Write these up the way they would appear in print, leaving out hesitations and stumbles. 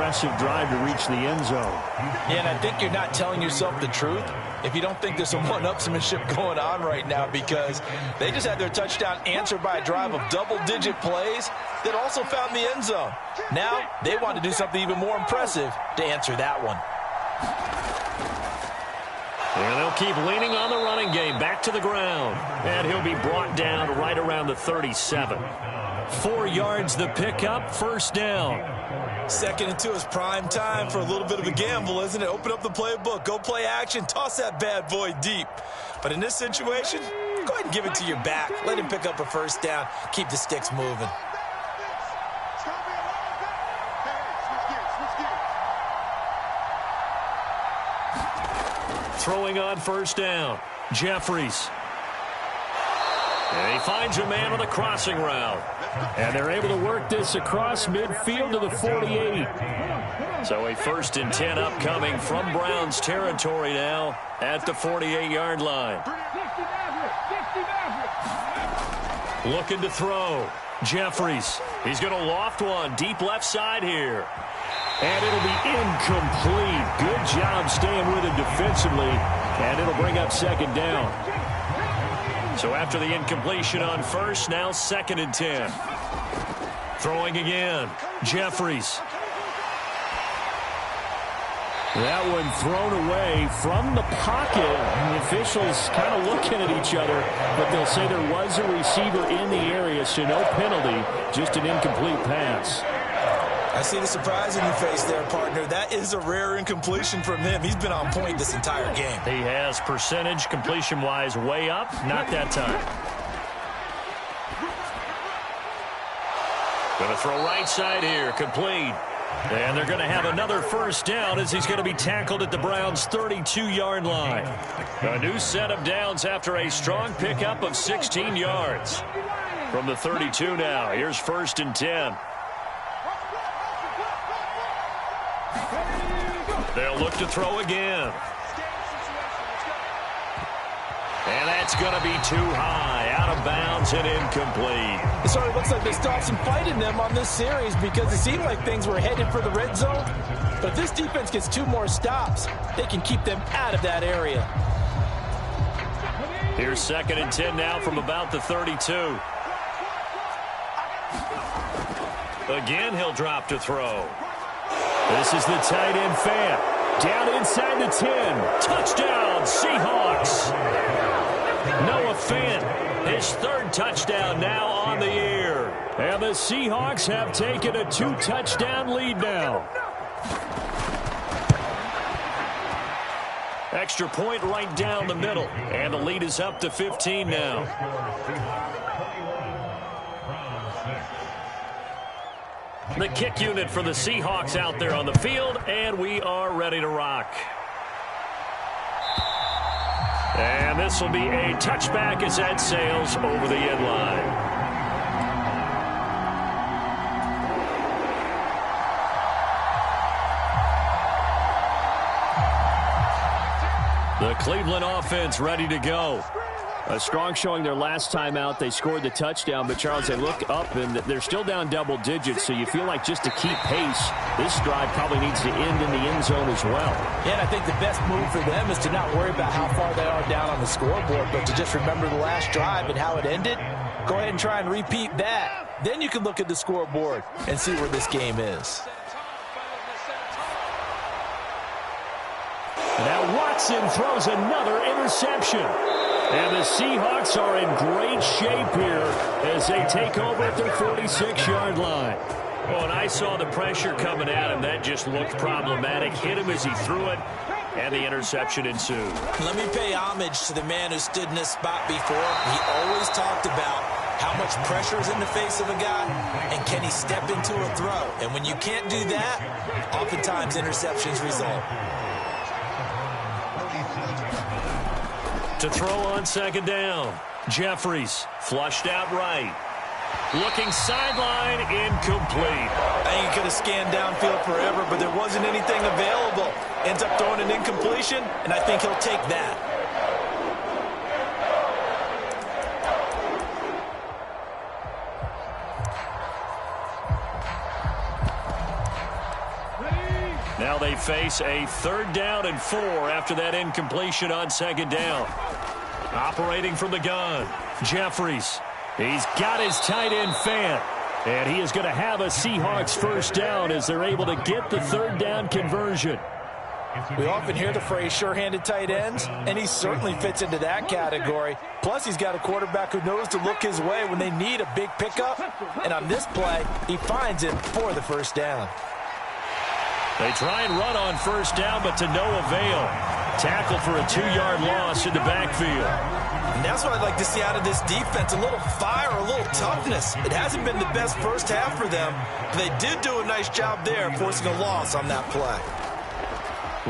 impressive drive to reach the end zone. Yeah, and I think you're not telling yourself the truth if you don't think there's some one-upsmanship going on right now, because they just had their touchdown answered by a drive of double-digit plays that also found the end zone. Now they want to do something even more impressive to answer that one. And they'll keep leaning on the running game. Back to the ground. And he'll be brought down right around the 37. 4 yards the pickup, first down. 2nd and 2 is prime time for a little bit of a gamble, isn't it? Open up the playbook, go play action, toss that bad boy deep. But in this situation, go ahead and give it to your back. Let him pick up a first down. Keep the sticks moving. Throwing on first down, Jeffries. And he finds a man on the crossing route. And they're able to work this across midfield to the 48. So a 1st and 10 upcoming from Browns territory now at the 48-yard line. Looking to throw. Jeffries. He's going to loft one deep left side here. And it'll be incomplete. Good job staying with him defensively. And it'll bring up 2nd down. So after the incompletion on first, now 2nd and 10. Throwing again. Jeffries. That one thrown away from the pocket. And the officials kind of looking at each other, but they'll say there was a receiver in the area, so no penalty, just an incomplete pass. I see the surprise in your face there, partner. That is a rare incompletion from him. He's been on point this entire game. He has percentage completion-wise way up. Not that time. Going to throw right side here. Complete. And they're going to have another first down as he's going to be tackled at the Browns' 32-yard line. A new set of downs after a strong pickup of 16 yards. From the 32 now, here's 1st and 10. They'll look to throw again. And that's going to be too high. Out of bounds and incomplete. It sort of looks like they still have some fight in them on this series, because it seemed like things were headed for the red zone. But if this defense gets 2 more stops, they can keep them out of that area. Here's 2nd and 10 now from about the 32. Again, he'll drop to throw. This is the tight end fan. Down inside the 10. Touchdown, Seahawks. Noah Fant, his 3rd touchdown now on the year. And the Seahawks have taken a 2-touchdown lead now. Extra point right down the middle. And the lead is up to 15 now. The kick unit for the Seahawks out there on the field, and we are ready to rock. And this will be a touchback as that sails over the end line. The Cleveland offense ready to go. A strong showing their last time out. They scored the touchdown, but, Charles, they look up, and they're still down double digits, so you feel like just to keep pace, this drive probably needs to end in the end zone as well. Yeah, and I think the best move for them is to not worry about how far they are down on the scoreboard, but to just remember the last drive and how it ended. Go ahead and try and repeat that. Then you can look at the scoreboard and see where this game is. Now Watson throws another interception. And the Seahawks are in great shape here as they take over at their 46-yard line. Oh, and I saw the pressure coming at him. That just looked problematic. Hit him as he threw it, and the interception ensued. Let me pay homage to the man who stood in this spot before. He always talked about how much pressure is in the face of a guy, and can he step into a throw. And when you can't do that, oftentimes interceptions result. To throw on 2nd down, Jeffries flushed out right. Looking sideline, incomplete. I think he could have scanned downfield forever, but there wasn't anything available. Ends up throwing an incompletion, and I think he'll take that. Now they face a 3rd down and 4 after that incompletion on 2nd down. Operating from the gun, Jeffries. He's got his tight end Fant. And he is going to have a Seahawks 1st down as they're able to get the 3rd down conversion. We often hear the phrase sure-handed tight ends, and he certainly fits into that category. Plus, he's got a quarterback who knows to look his way when they need a big pickup. And on this play, he finds him for the 1st down. They try and run on 1st down, but to no avail. Tackle for a 2-yard loss in the backfield. And that's what I'd like to see out of this defense, a little fire, a little toughness. It hasn't been the best first half for them, but they did do a nice job there forcing a loss on that play.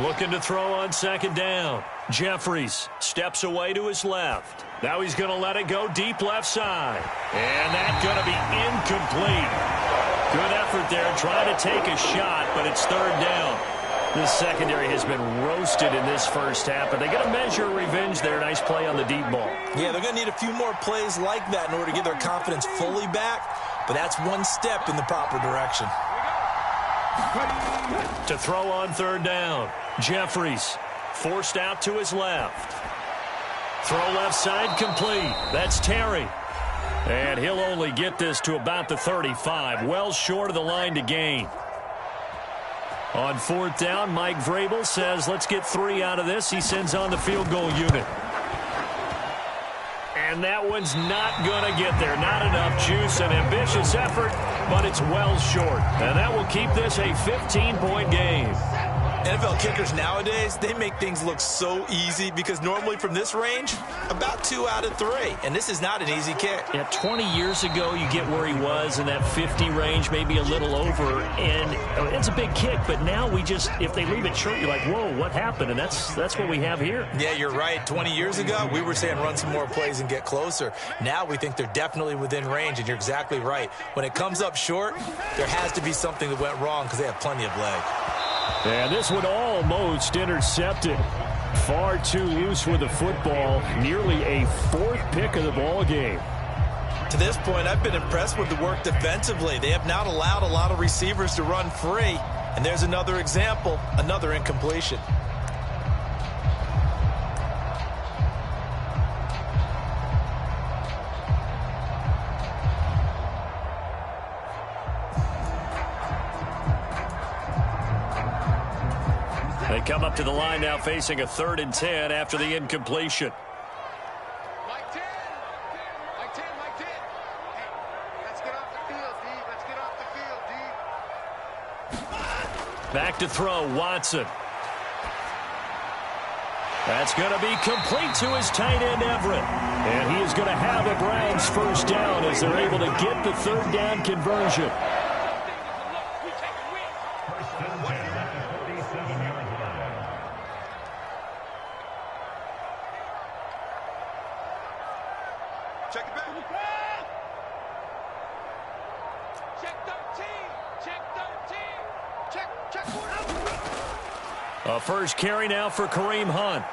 Looking to throw on 2nd down. Jeffries steps away to his left. Now he's going to let it go deep left side. And that's going to be incomplete. Good effort there trying to take a shot, but it's 3rd down. This secondary has been roasted in this first half, but they're going to measure revenge there. Nice play on the deep ball. Yeah, they're going to need a few more plays like that in order to get their confidence fully back, but that's one step in the proper direction. To throw on 3rd down, Jeffries forced out to his left. Throw left side complete. That's Terry. And he'll only get this to about the 35, well short of the line to gain. On 4th down, Mike Vrabel says, let's get 3 out of this. He sends on the field goal unit. And that one's not going to get there. Not enough juice, an ambitious effort, but it's well short. And that will keep this a 15-point game. NFL kickers nowadays, they make things look so easy because normally from this range, about 2 out of 3. And this is not an easy kick. Yeah, 20 years ago, you get where he was in that 50 range, maybe a little over. And it's a big kick, but now we just, if they leave it short, you're like, whoa, what happened? And that's what we have here. Yeah, you're right. 20 years ago, we were saying run some more plays and get closer. Now we think they're definitely within range, and you're exactly right. When it comes up short, there has to be something that went wrong because they have plenty of leg. And this one almost intercepted. Far too loose with the football. Nearly a 4th pick of the ball game. To this point, I've been impressed with the work defensively. They have not allowed a lot of receivers to run free. And there's another example, another incompletion. They come up to the line now facing a 3rd and 10 after the incompletion. Mike 10. Mike 10, Mike 10. Hey, let's get off the field, D. Let's get off the field, D. Back to throw, Watson. That's going to be complete to his tight end, Everett. And he is going to have a Browns 1st down as they're able to get the 3rd down conversion. Check it back. Check 13. Check 13. Check. A first carry now for Kareem Hunt.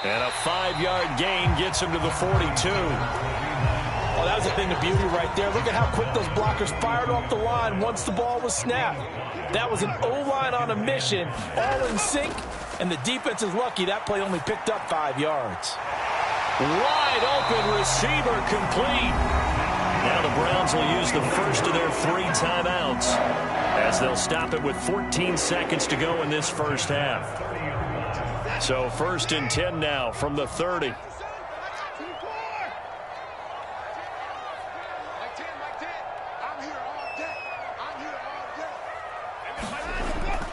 And a 5-yard gain gets him to the 42. Oh, that was a thing of beauty right there. Look at how quick those blockers fired off the line once the ball was snapped. That was an O-line on a mission, all in sync, and the defense is lucky that play only picked up 5 yards. Wide open receiver complete. Now the Browns will use the first of their 3 timeouts as they'll stop it with 14 seconds to go in this first half. So 1st and 10 now from the 30.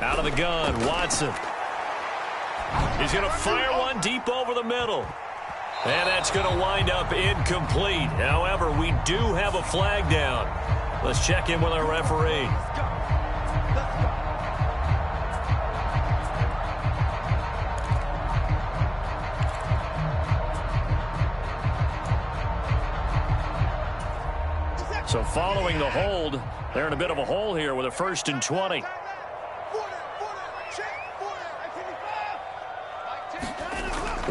Out of the gun, Watson. He's going to fire one deep over the middle. And that's going to wind up incomplete. However, we do have a flag down. Let's check in with our referee. So following the hold, they're in a bit of a hole here with a 1st and 20.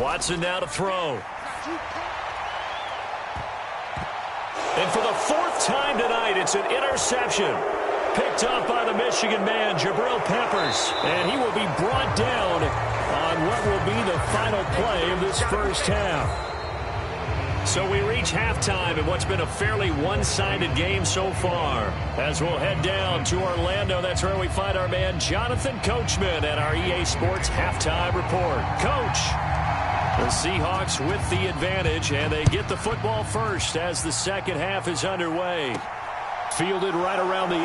Watson now to throw. And for the 4th time tonight, it's an interception. Picked off by the Michigan man, Jabril Peppers. And he will be brought down on what will be the final play of this first half. So we reach halftime in what's been a fairly one-sided game so far. As we'll head down to Orlando, that's where we find our man Jonathan Coachman at our EA Sports Halftime Report. Coach, the Seahawks with the advantage, and they get the football first as the second half is underway. Fielded right around the 8.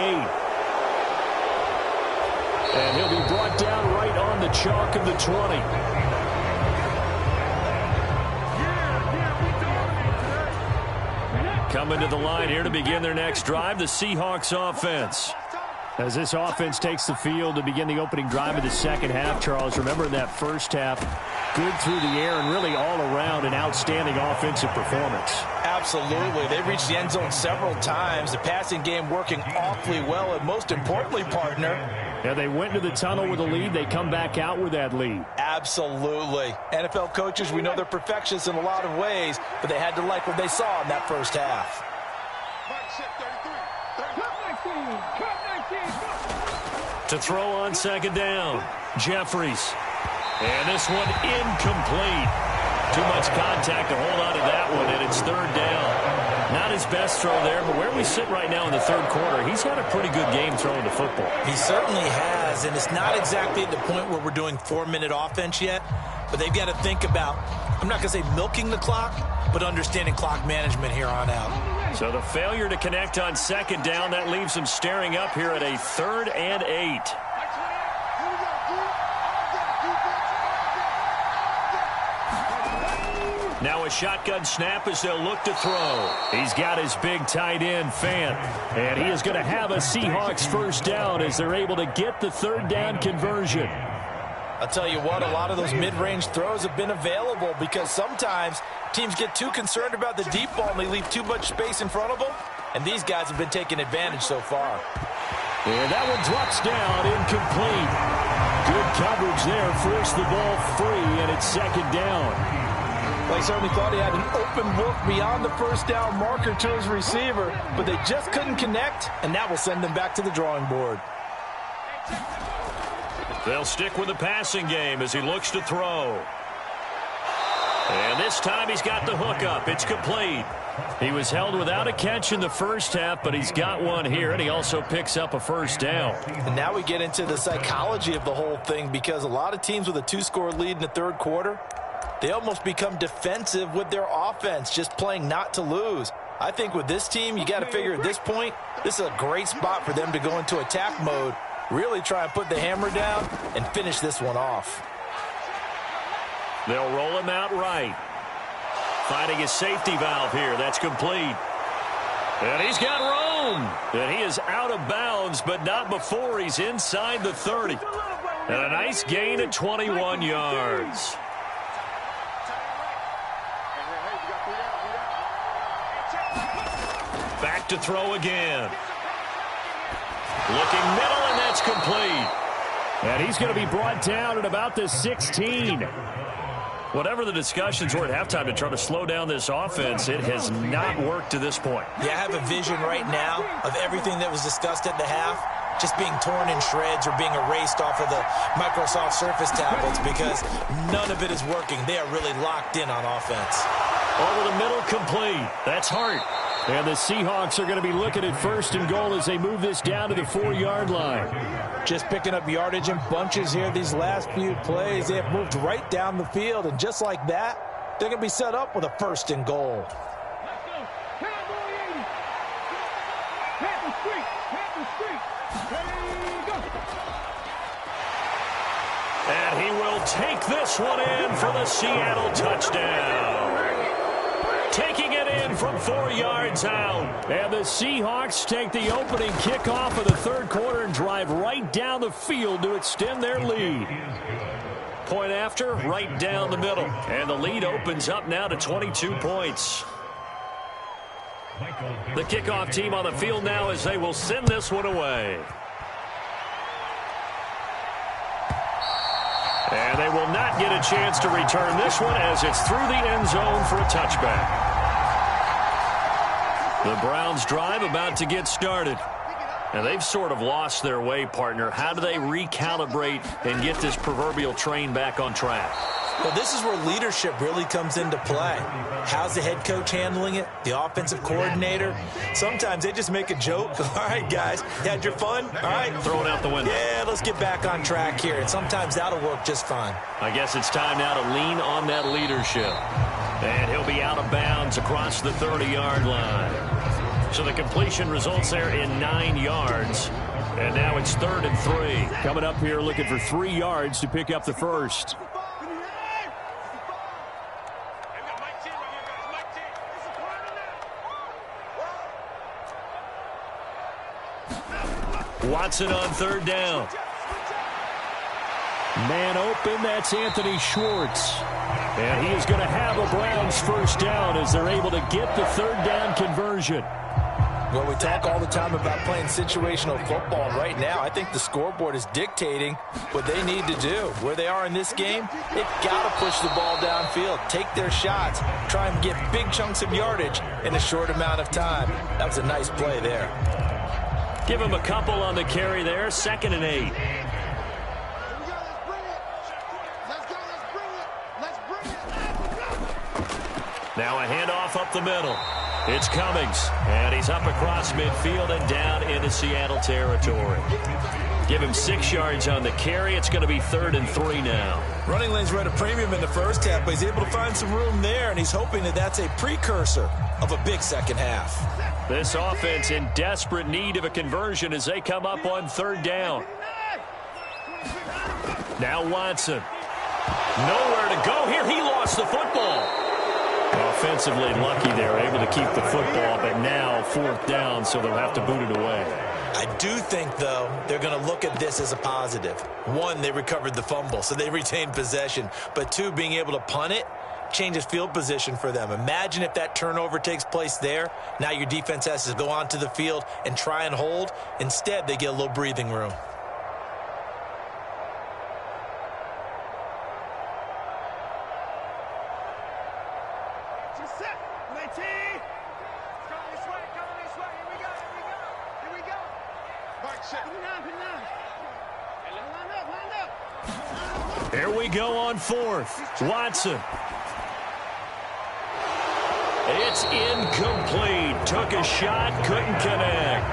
And he'll be brought down right on the chalk of the 20. Coming to the line here to begin their next drive, the Seahawks offense. As this offense takes the field to begin the opening drive of the second half, Charles, remember in that first half, good through the air and really all around an outstanding offensive performance. Absolutely. They reached the end zone several times. The passing game working awfully well, and most importantly, partner, yeah, they went into the tunnel with a lead. They come back out with that lead. Absolutely. NFL coaches, we know they're perfectionists in a lot of ways, but they had to like what they saw in that first half. To throw on second down, Jeffries. And this one incomplete. Too much contact to hold on to that one, and it's third down. Not his best throw there, but where we sit right now in the third quarter, he's had a pretty good game throwing the football. He certainly has, and it's not exactly at the point where we're doing 4-minute offense yet, but they've got to think about, I'm not going to say milking the clock, but understanding clock management here on out. So the failure to connect on second down, that leaves them staring up here at a 3rd and 8. Now a shotgun snap as they'll look to throw. He's got his big tight end, Fant. And he is going to have a Seahawks first down as they're able to get the third down conversion. I'll tell you what, a lot of those mid-range throws have been available because sometimes teams get too concerned about the deep ball and they leave too much space in front of them. And these guys have been taking advantage so far. And that one drops down, incomplete. Good coverage there, forced the ball free, and it's second down. They certainly thought he had an open look beyond the first down marker to his receiver, but they just couldn't connect, and that will send them back to the drawing board. They'll stick with the passing game as he looks to throw. And this time he's got the hook up. It's complete. He was held without a catch in the first half, but he's got one here, and he also picks up a first down. And now we get into the psychology of the whole thing because a lot of teams with a 2-score lead in the third quarter, they almost become defensive with their offense, just playing not to lose. I think with this team, you got to figure at this point, this is a great spot for them to go into attack mode, really try and put the hammer down and finish this one off. They'll roll him out right. Finding his safety valve here. That's complete. And he's got room. And he is out of bounds, but not before he's inside the 30. And a nice gain at 21 yards. Back to throw again. Looking middle, and that's complete. And he's going to be brought down at about the 16. Whatever the discussions were at halftime to try to slow down this offense, it has not worked to this point. Yeah, I have a vision right now of everything that was discussed at the half just being torn in shreds or being erased off of the Microsoft Surface tablets because none of it is working. They are really locked in on offense. Over the middle, complete. That's Hart. And the Seahawks are going to be looking at 1st and goal as they move this down to the 4-yard line. Just picking up yardage in bunches here these last few plays. They have moved right down the field, and just like that, they're going to be set up with a 1st and goal. And he will take this one in for the Seattle touchdown. Taking it in from 4 yards out. And the Seahawks take the opening kickoff of the third quarter and drive right down the field to extend their lead. Point after, right down the middle. And the lead opens up now to 22 points. The kickoff team on the field now as they will send this one away. And they will not get a chance to return this one as it's through the end zone for a touchback. The Browns drive about to get started. And they've sort of lost their way, partner. How do they recalibrate and get this proverbial train back on track? Well, this is where leadership really comes into play. How's the head coach handling it? The offensive coordinator? Sometimes they just make a joke. All right, guys, you had your fun? All right. Throw it out the window. Yeah, let's get back on track here. And sometimes that'll work just fine. I guess it's time now to lean on that leadership. And he'll be out of bounds across the 30-yard line. So the completion results there in 9 yards. And now it's 3rd and 3. Coming up here looking for 3 yards to pick up the first. Watson on 3rd down. Man open, that's Anthony Schwartz. And he is going to have a Browns first down as they're able to get the 3rd down conversion. Well, we talk all the time about playing situational football. Right now, I think the scoreboard is dictating what they need to do. Where they are in this game, they've got to push the ball downfield, take their shots, try and get big chunks of yardage in a short amount of time. That was a nice play there. Give him a couple on the carry there. 2nd and 8. Now a handoff up the middle. It's Cummings, and he's up across midfield and down into Seattle territory. Give him 6 yards on the carry. It's going to be 3rd and 3 now. Running lanes were at a premium in the first half, but he's able to find some room there, and he's hoping that that's a precursor of a big second half. This offense in desperate need of a conversion as they come up on 3rd down. Now Watson. Nowhere to go here. He lost the football. Offensively lucky they're able to keep the football, but now 4th down, so they'll have to boot it away. I do think, though, they're going to look at this as a positive. 1, they recovered the fumble, so they retained possession. But 2, being able to punt it changes field position for them. Imagine if that turnover takes place there. Now your defense has to go onto the field and try and hold. Instead, they get a little breathing room. Here we go on 4th. Watson. It's incomplete. Took a shot, couldn't connect.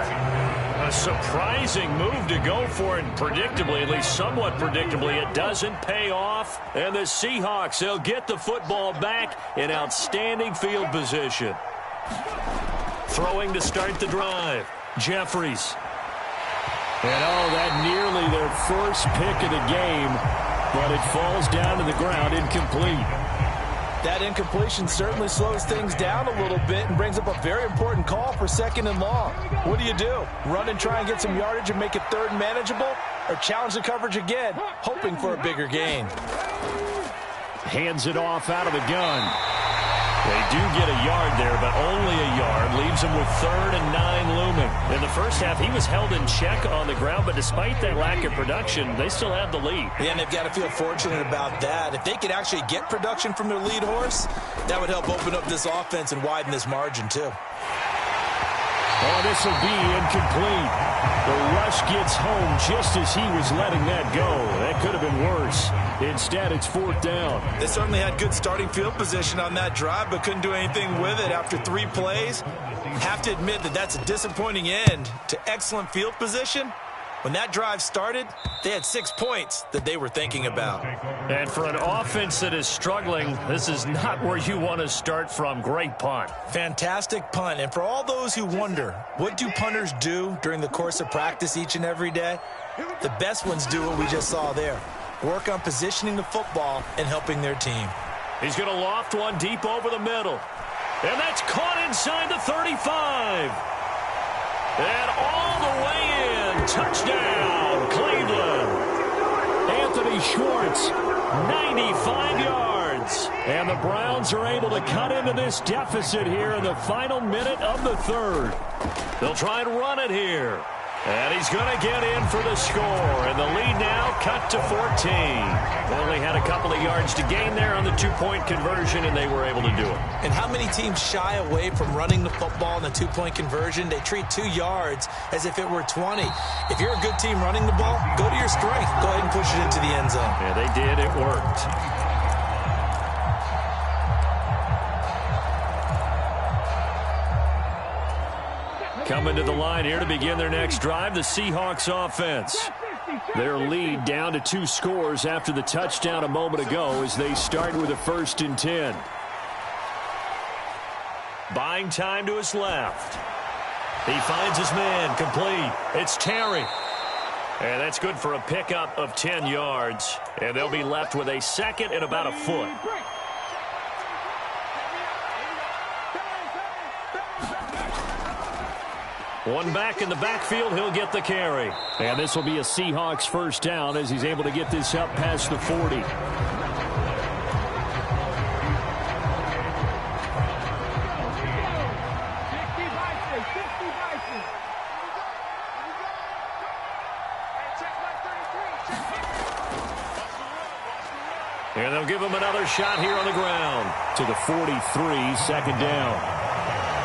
A surprising move to go for it, predictably, at least somewhat predictably, it doesn't pay off. And the Seahawks, they'll get the football back in outstanding field position. Throwing to start the drive. Jeffries. And that nearly their first pick of the game, but it falls down to the ground incomplete. That incompletion certainly slows things down a little bit and brings up a very important call for 2nd and long. What do? Run and try and get some yardage and make it 3rd and manageable? Or challenge the coverage again, hoping for a bigger gain? Hands it off out of the gun. They do get a yard there, but only a yard. Leaves him with 3rd and 9 looming. In the first half, he was held in check on the ground, but despite that lack of production, they still have the lead. Yeah, and they've got to feel fortunate about that. If they could actually get production from their lead horse, that would help open up this offense and widen this margin, too. Oh, this will be incomplete. The rush gets home just as he was letting that go. That could have been worse. Instead, it's 4th down. They certainly had good starting field position on that drive, but couldn't do anything with it after 3 plays. Have to admit that that's a disappointing end to excellent field position. When that drive started, they had 6 points that they were thinking about. And for an offense that is struggling, this is not where you want to start from. Great punt. Fantastic punt. And for all those who wonder, what do punters do during the course of practice each and every day? The best ones do what we just saw there. Work on positioning the football and helping their team. He's going to loft one deep over the middle. And that's caught inside the 35. And all the way in. Touchdown, Cleveland. Anthony Schwartz, 95 yards. And the Browns are able to cut into this deficit here in the final minute of the 3rd. They'll try and run it here. And he's going to get in for the score. And the lead now cut to 14. Only had a couple of yards to gain there on the two-point conversion, and they were able to do it. And how many teams shy away from running the football in the two-point conversion? They treat 2 yards as if it were 20. If you're a good team running the ball, go to your strength. Go ahead and push it into the end zone. Yeah, they did. It worked. Coming to the line here to begin their next drive, the Seahawks offense. Their lead down to 2 scores after the touchdown a moment ago as they start with a 1st and 10. Buying time to his left. He finds his man complete. It's Terry. And that's good for a pickup of 10 yards. And they'll be left with a 2nd and about a foot. One back in the backfield, he'll get the carry. And this will be a Seahawks 1st down as he's able to get this up past the 40. And they'll give him another shot here on the ground to the 43, 2nd down.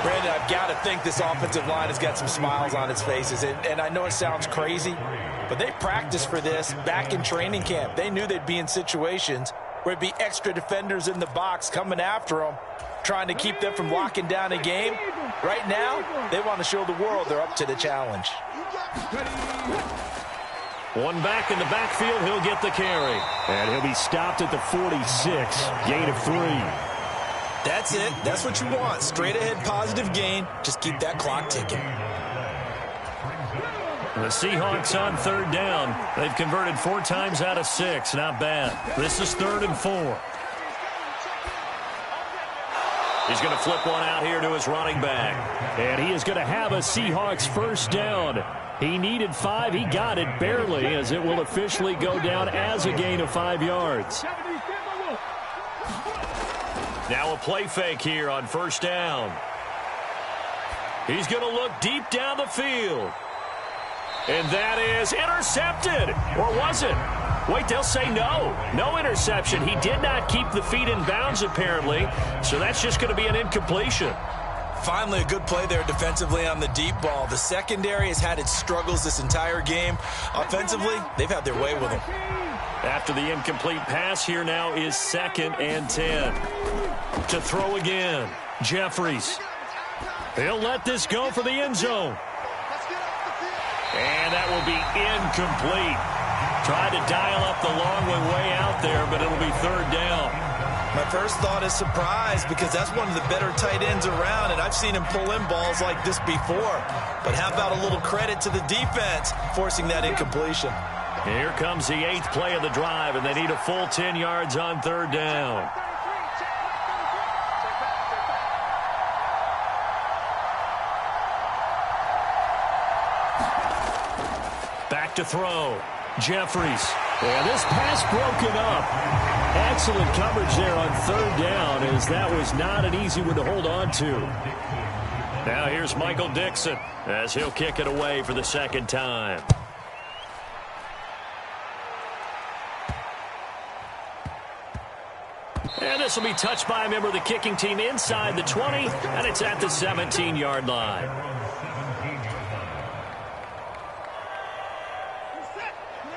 Brandon, I've got to think this offensive line has got some smiles on its faces. And I know it sounds crazy, but they practiced for this back in training camp. They knew they'd be in situations where it'd be extra defenders in the box coming after them, trying to keep them from locking down a game. Right now, they want to show the world they're up to the challenge. One back in the backfield, he'll get the carry. And he'll be stopped at the 46, gain of 3. That's it. That's what you want. Straight ahead positive gain. Just keep that clock ticking. The Seahawks on 3rd down. They've converted 4 times out of 6. Not bad. This is 3rd and 4. He's going to flip one out here to his running back. And he is going to have a Seahawks 1st down. He needed 5. He got it barely as it will officially go down as a gain of 5 yards. Now a play fake here on 1st down. He's going to look deep down the field. And that is intercepted. Or was it? Wait, they'll say no. No interception. He did not keep the feet in bounds, apparently. So that's just going to be an incompletion. Finally, a good play there defensively on the deep ball. The secondary has had its struggles this entire game. Offensively, they've had their way with him. After the incomplete pass, here now is 2nd and 10. To throw again, Jeffries. He'll let this go for the end zone. And that will be incomplete. Tried to dial up the long way out there, but it'll be 3rd down. My first thought is surprise because that's one of the better tight ends around, and I've seen him pull in balls like this before. But how about a little credit to the defense forcing that incompletion? Here comes the 8th play of the drive, and they need a full 10 yards on 3rd down. Back to throw. Jeffries. Yeah, this pass broken up. Excellent coverage there on 3rd down as that was not an easy one to hold on to. Now here's Michael Dixon as he'll kick it away for the 2nd time. And this will be touched by a member of the kicking team inside the 20, and it's at the 17-yard line.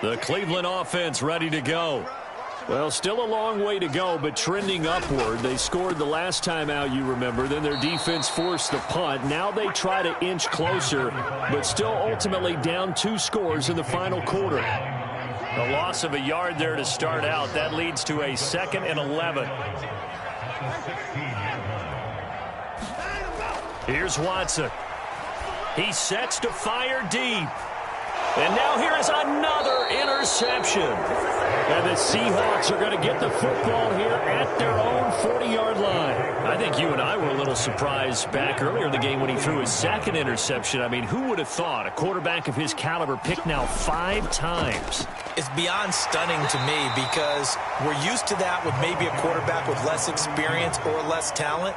The Cleveland offense ready to go. Well, still a long way to go, but trending upward. They scored the last time out, you remember. Then their defense forced the punt. Now they try to inch closer, but still ultimately down 2 scores in the final quarter. A loss of a yard there to start out. That leads to a 2nd and 11. Here's Watson. He sets to fire deep. And now here is another interception. And the Seahawks are going to get the football here at their own 40-yard line. I think you and I were a little surprised back earlier in the game when he threw his 2nd interception. I mean, who would have thought a quarterback of his caliber picked now 5 times? It's beyond stunning to me because we're used to that with maybe a quarterback with less experience or less talent.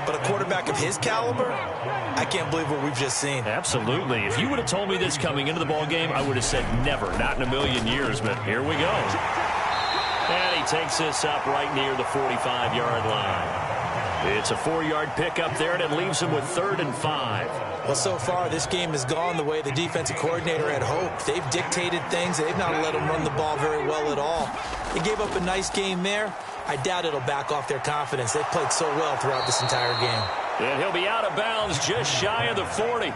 But a quarterback of his caliber, I can't believe what we've just seen. Absolutely. If you would have told me this coming into the ballgame, I would have said never, not in a million years. But here we go. And he takes this up right near the 45-yard line. It's a 4-yard pickup there, and it leaves him with 3rd and 5. Well, so far, this game has gone the way the defensive coordinator had hoped. They've dictated things. They've not let him run the ball very well at all. They gave up a nice game there. I doubt it'll back off their confidence. They've played so well throughout this entire game. And he'll be out of bounds just shy of the 40.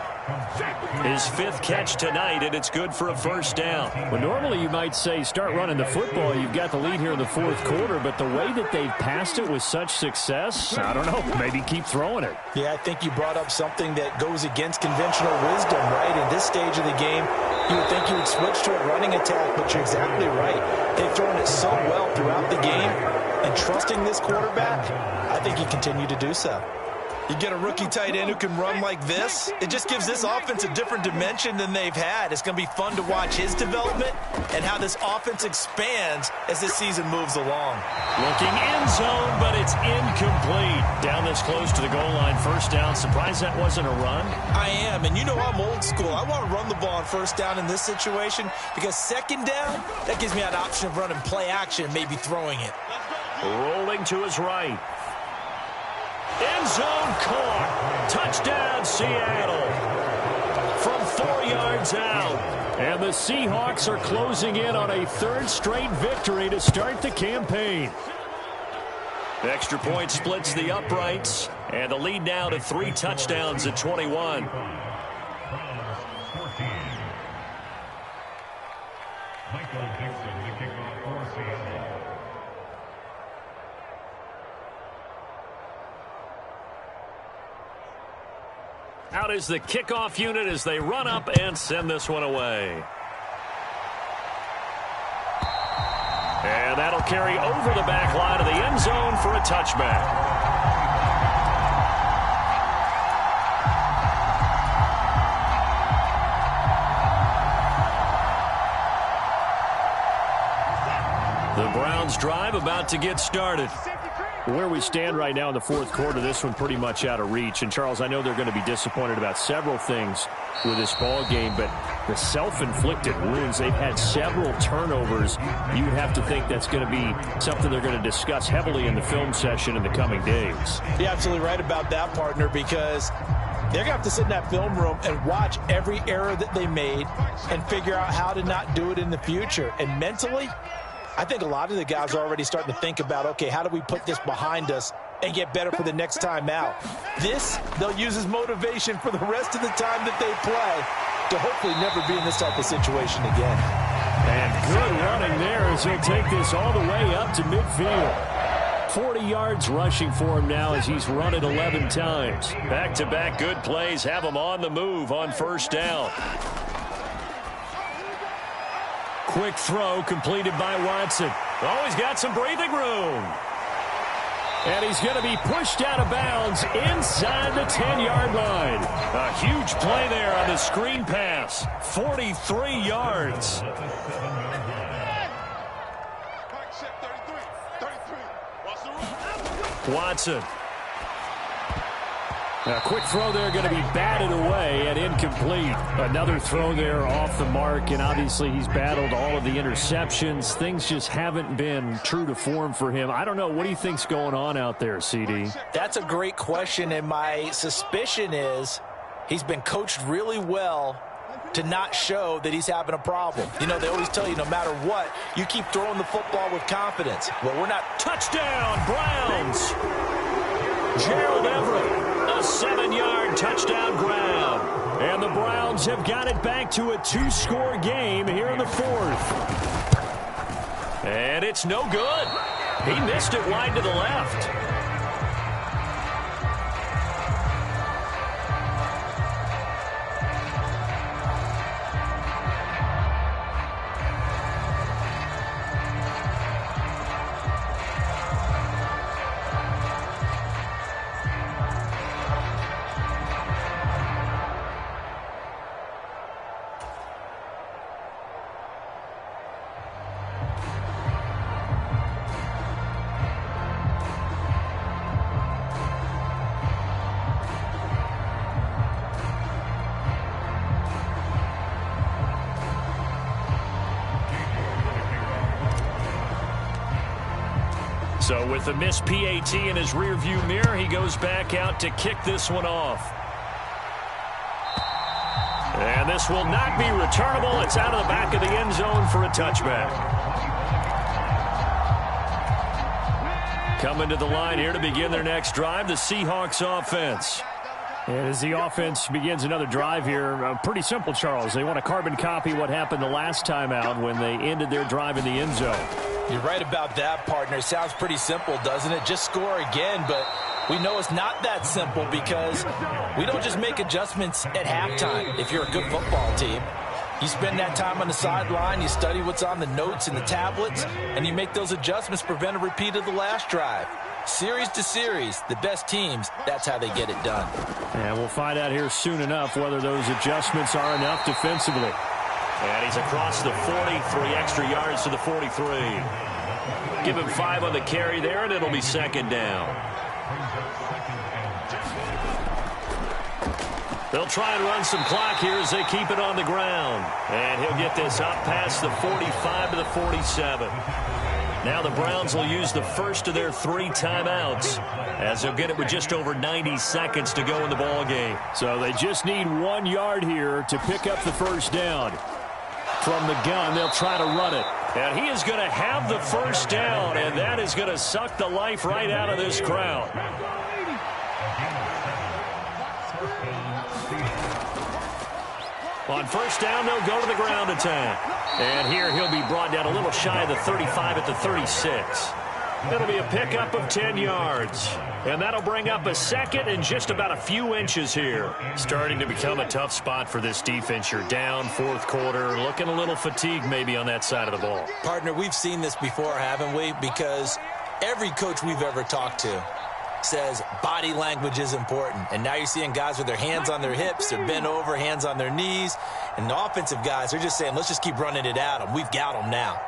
His 5th catch tonight, and it's good for a 1st down. Well, normally you might say start running the football. You've got the lead here in the 4th quarter, but the way that they've passed it with such success, I don't know, maybe keep throwing it. Yeah, I think you brought up something that goes against conventional wisdom, right? In this stage of the game, you would think you would switch to a running attack, but you're exactly right. They've thrown it so well throughout the game, and trusting this quarterback, I think you continue to do so. You get a rookie tight end who can run like this, it just gives this offense a different dimension than they've had. It's going to be fun to watch his development and how this offense expands as this season moves along. Looking end zone, but it's incomplete. Down this close to the goal line, 1st down. Surprised that wasn't a run? I am, and you know I'm old school. I want to run the ball on 1st down in this situation because 2nd down, that gives me an option of running play action and maybe throwing it. Rolling to his right. End zone caught. Touchdown, Seattle. From 4 yards out. And the Seahawks are closing in on a 3rd straight victory to start the campaign. Extra point splits the uprights. And the lead now to 3 touchdowns at 21. Out is the kickoff unit as they run up and send this one away. And that'll carry over the back line of the end zone for a touchback. The Browns drive about to get started. Where we stand right now in the 4th quarter, this one pretty much out of reach. And, Charles, I know they're going to be disappointed about several things with this ball game, but the self-inflicted wounds, they've had several turnovers. You would have to think that's going to be something they're going to discuss heavily in the film session in the coming days. You're absolutely right about that, partner, because they're going to have to sit in that film room and watch every error that they made and figure out how to not do it in the future. And mentally, I think a lot of the guys are already starting to think about, okay, how do we put this behind us and get better for the next time out? This, they'll use as motivation for the rest of the time that they play to hopefully never be in this type of situation again. And good running there as he'll take this all the way up to midfield. 40 yards rushing for him now as he's run it 11 times. Back-to-back good plays have him on the move on 1st down. Quick throw completed by Watson. Oh, he's got some breathing room. And he's going to be pushed out of bounds inside the 10-yard line. A huge play there on the screen pass. 43 yards. Watson. A quick throw there going to be batted away and incomplete. Another throw there off the mark, and obviously he's battled all of the interceptions. Things just haven't been true to form for him. I don't know. What do you think's going on out there, CD? That's a great question, and my suspicion is he's been coached really well to not show that he's having a problem. You know, they always tell you no matter what, you keep throwing the football with confidence. Well, we're not. Touchdown, Browns. Gerald Everett. A 7-yard touchdown grab. And the Browns have got it back to a 2-score game here in the 4th. And it's no good. He missed it wide to the left. So with the missed PAT in his rearview mirror, he goes back out to kick this one off. And this will not be returnable. It's out of the back of the end zone for a touchback. Coming to the line here to begin their next drive, the Seahawks offense. And as the offense begins another drive here, pretty simple, Charles. They want to carbon copy what happened the last time out when they ended their drive in the end zone. You're right about that, partner. Sounds pretty simple, doesn't it? Just score again, but we know it's not that simple because we don't just make adjustments at halftime if you're a good football team. You spend that time on the sideline, you study what's on the notes and the tablets, and you make those adjustments to prevent a repeat of the last drive. Series to series, the best teams, that's how they get it done. And we'll find out here soon enough whether those adjustments are enough defensively. And he's across the 40, 3 extra yards to the 43. Give him 5 on the carry there, and it'll be second down. They'll try and run some clock here as they keep it on the ground. And he'll get this up past the 45 to the 47. Now the Browns will use the first of their 3 timeouts as they'll get it with just over 90 seconds to go in the ball game. So they just need 1 yard here to pick up the first down. From the gun, they'll try to run it. And he is going to have the first down, and that is going to suck the life right out of this crowd. On first down, they'll go to the ground attack. And here he'll be brought down a little shy of the 35 at the 36. It'll be a pickup of 10 yards. And that'll bring up a second and just about a few inches here. Starting to become a tough spot for this defense. You're down fourth quarter, looking a little fatigued maybe on that side of the ball. Partner, we've seen this before, haven't we? Because every coach we've ever talked to says body language is important. And now you're seeing guys with their hands on their hips, they're bent over, hands on their knees. And the offensive guys, they're just saying, let's just keep running it at them. We've got them now.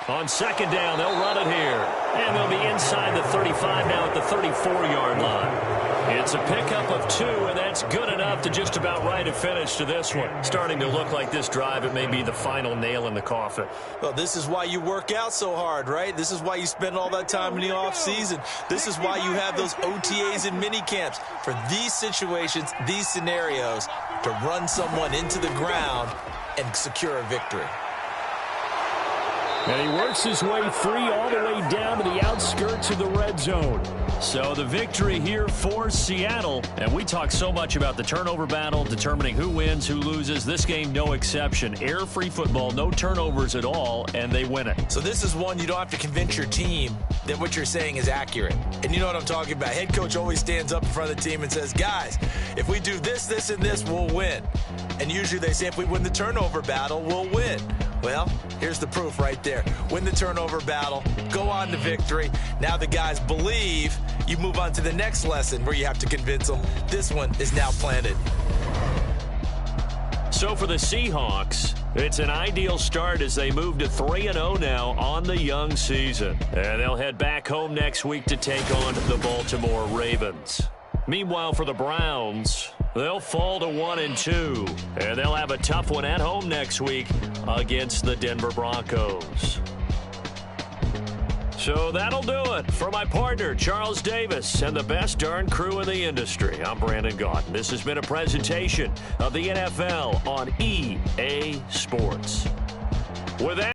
On second down, they'll run it here. And they'll be inside the 35 now at the 34-yard line. It's a pickup of 2, and that's good enough to just about write a finish to this one. Starting to look like this drive, it may be the final nail in the coffin. Well, this is why you work out so hard, right? This is why you spend all that time in the offseason. This is why you have those OTAs and mini camps. For these situations, these scenarios, to run someone into the ground and secure a victory. And he works his way free all the way down to the outskirts of the red zone. So the victory here for Seattle. And we talk so much about the turnover battle, determining who wins, who loses. This game, no exception. Air-free football, no turnovers at all, and they win it. So this is one you don't have to convince your team that what you're saying is accurate. And you know what I'm talking about. Head coach always stands up in front of the team and says, guys, if we do this, this, and this, we'll win. And usually they say if we win the turnover battle, we'll win. Well, here's the proof right there. Win the turnover battle, go on to victory. Now the guys believe. You move on to the next lesson where you have to convince them. This one is now planted. So for the Seahawks, it's an ideal start as they move to 3-0 now on the young season. And they'll head back home next week to take on the Baltimore Ravens. Meanwhile, for the Browns, they'll fall to 1-2. And they'll have a tough one at home next week against the Denver Broncos. So that'll do it for my partner, Charles Davis, and the best darn crew in the industry. I'm Brandon Gaudin. This has been a presentation of the NFL on EA Sports. With that,